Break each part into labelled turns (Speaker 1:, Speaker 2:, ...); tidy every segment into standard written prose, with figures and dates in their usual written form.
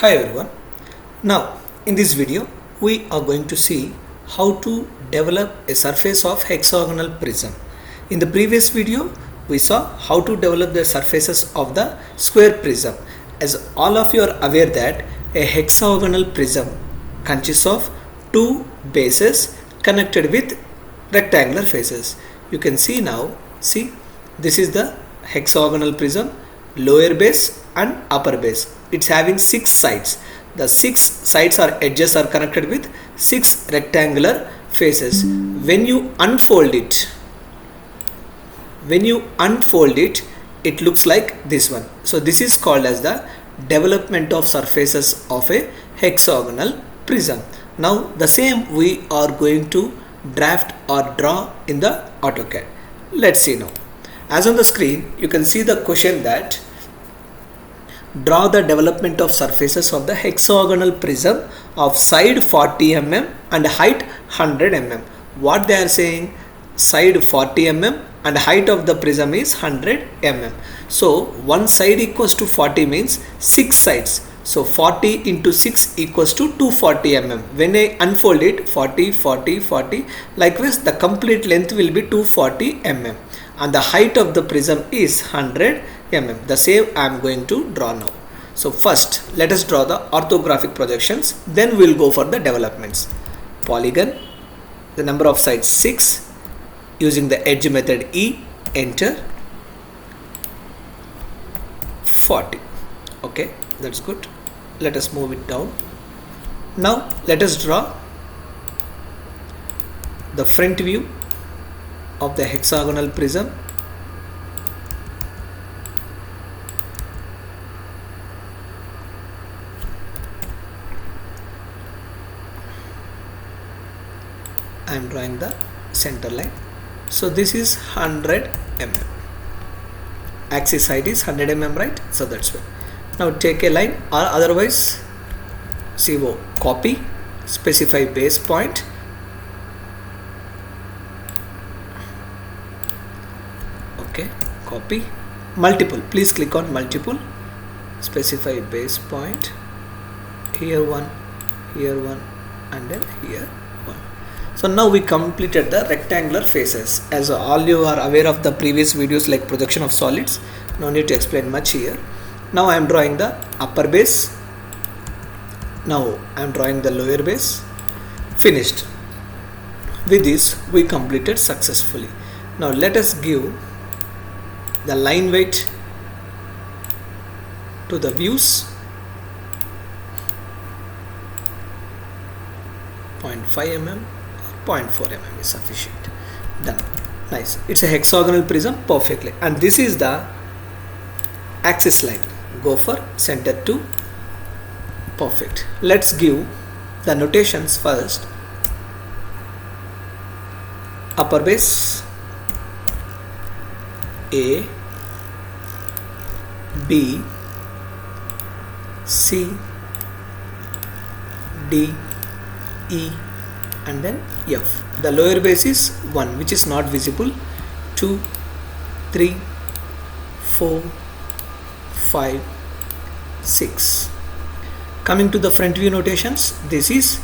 Speaker 1: Hi everyone. Now in this video we are going to see how to develop a surface of hexagonal prism. In the previous video we saw how to develop the surfaces of the square prism. As all of you are aware that a hexagonal prism consists of two bases connected with rectangular faces. You can see now, this is the hexagonal prism, lower base and upper base. It's having 6 sides. The 6 sides or edges are connected with 6 rectangular faces. When you unfold it, it looks like this one. So this is called as the development of surfaces of a hexagonal prism. Now the same we are going to draft or draw in the AutoCAD. Let's see now. As on the screen you can see the question that draw the development of surfaces of the hexagonal prism of side 40 mm and height 100 mm. What they are saying, side 40 mm and height of the prism is 100 mm. So one side equals to 40 means 6 sides. So 40 into 6 equals to 240 mm. When I unfold it, 40, 40, 40, likewise the complete length will be 240 mm. And the height of the prism is 100 mm. The same I am going to draw now. So first let us draw the orthographic projections, then we will go for the developments. Polygon, the number of sides 6, using the edge method E, enter, 40. Okay, that's good. Let us move it down. Now let us draw the front view of the hexagonal prism. I am drawing the center line. So this is 100 mm. Axis height is 100 mm, right? So that's why. Now take a line, or otherwise CO, copy, specify base point, okay, copy, multiple, please click on multiple, specify base point, here one, and then here one. So now we completed the rectangular faces. As all you are aware of the previous videos like projection of solids, no need to explain much here. Now I am drawing the upper base. Now I am drawing the lower base. Finished. With this we completed successfully. Now let us give the line weight to the views. 0.5 mm or 0.4 mm is sufficient. Done. Nice. It's a hexagonal prism perfectly. And this is the axis line. Go for center to perfect. Let's give the notations first. Upper base A, B, C, D, E and then F. The lower base is 1, which is not visible. 2, 3, 4, 5, 6. Coming to the front view notations, this is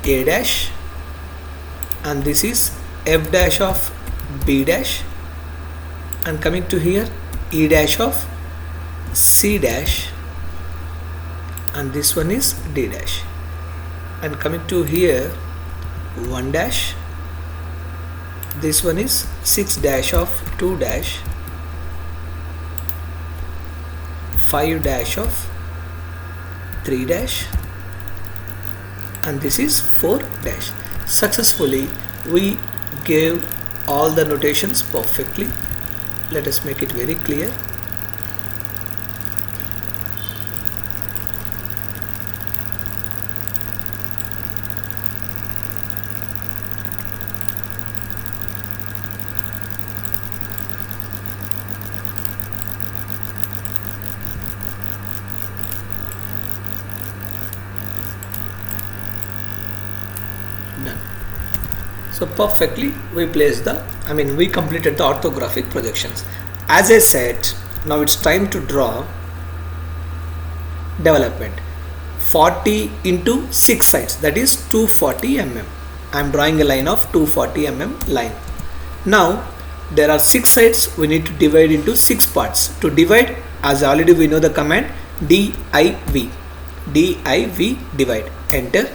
Speaker 1: A dash and this is F dash of B dash, and coming to here E dash of C dash, and this one is D dash, and coming to here 1 dash, this one is 6 dash of 2 dash, 5 dash of 3 dash, and this is 4 dash. Successfully we gave all the notations perfectly. Let us make it very clear. Done. So perfectly we placed we completed the orthographic projections. As I said, now it's time to draw development. 40 into 6 sides, that is 240 mm. I am drawing a line of 240 mm line. Now there are 6 sides, we need to divide into 6 parts. To divide, as already we know the command div, divide, enter,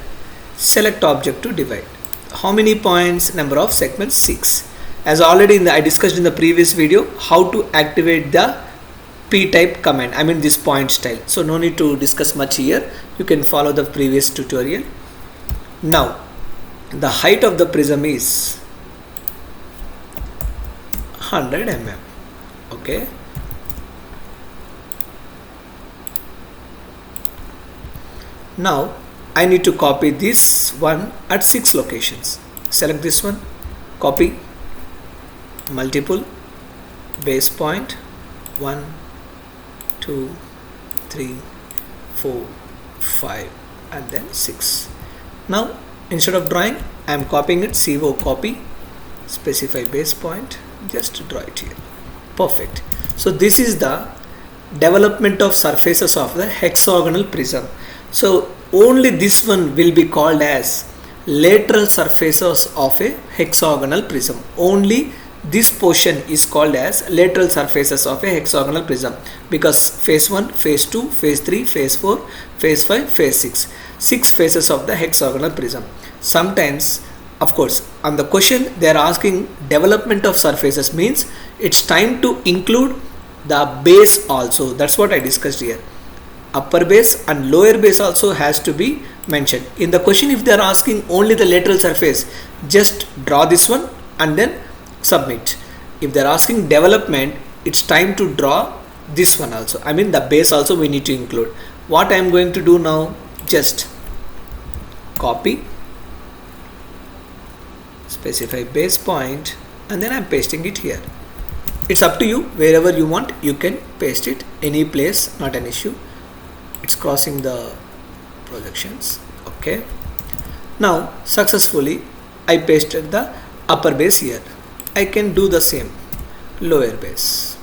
Speaker 1: select object to divide. How many points? Number of segments 6. As already I discussed in the previous video how to activate the p-type command, I mean this point style, so no need to discuss much here, you can follow the previous tutorial. Now the height of the prism is 100 mm. Okay, now I need to copy this one at 6 locations. Select this one, copy, multiple, base point 1, 2, 3, 4, 5 and then 6. Now instead of drawing, I am copying it, CO copy, specify base point, just draw it here. Perfect. So this is the development of surfaces of the hexagonal prism. So only this one will be called as lateral surfaces of a hexagonal prism. Only this portion is called as lateral surfaces of a hexagonal prism, because phase 1, phase 2, phase 3, phase 4, phase 5, phase 6, 6 phases of the hexagonal prism. Sometimes, of course, on the question they are asking development of surfaces, means it's time to include the base also. That's what I discussed here. Upper base and lower base also has to be mentioned. In the question, if they are asking only the lateral surface, just draw this one and then submit. If they are asking development, it's time to draw this one also, I mean the base also we need to include. What I am going to do now, just copy, specify base point and then I am pasting it here. It's up to you, wherever you want you can paste it, any place, not an issue. It's crossing the projections. Okay, now successfully I pasted the upper base here. I can do the same lower base.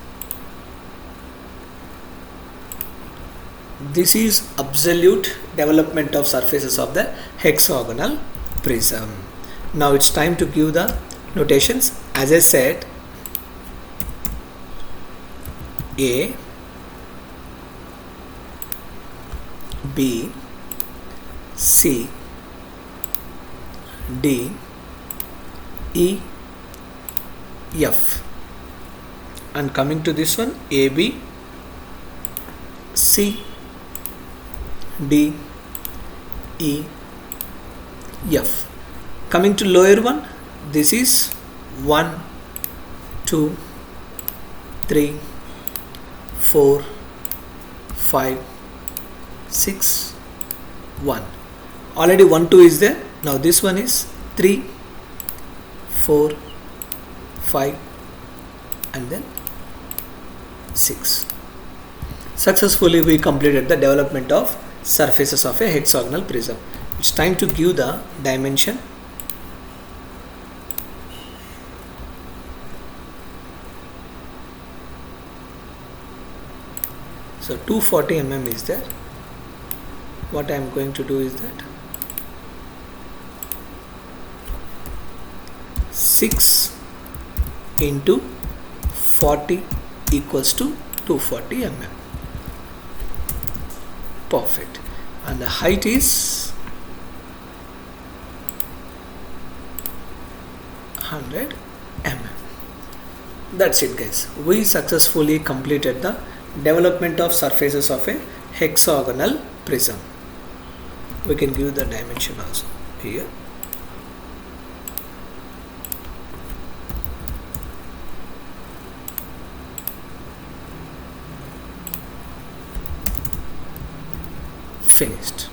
Speaker 1: This is absolute development of surfaces of the hexagonal prism. Now it's time to give the notations. As I said, A, B, C, D, E, F, and coming to this one, A, B, C, D, E, F. Coming to lower one, this is 1, 2, 3, 4, 5, 6, 1. Already 1, 2 is there. Now this one is 3, 4, 5 and then 6. Successfully we completed the development of surfaces of a hexagonal prism. It's time to give the dimension. So 240 mm is there. What I am going to do is that 6 into 40 equals to 240 mm. Perfect. And the height is 100 mm. That's it guys. We successfully completed the development of surfaces of a hexagonal prism. We can give the dimension also here. Finished.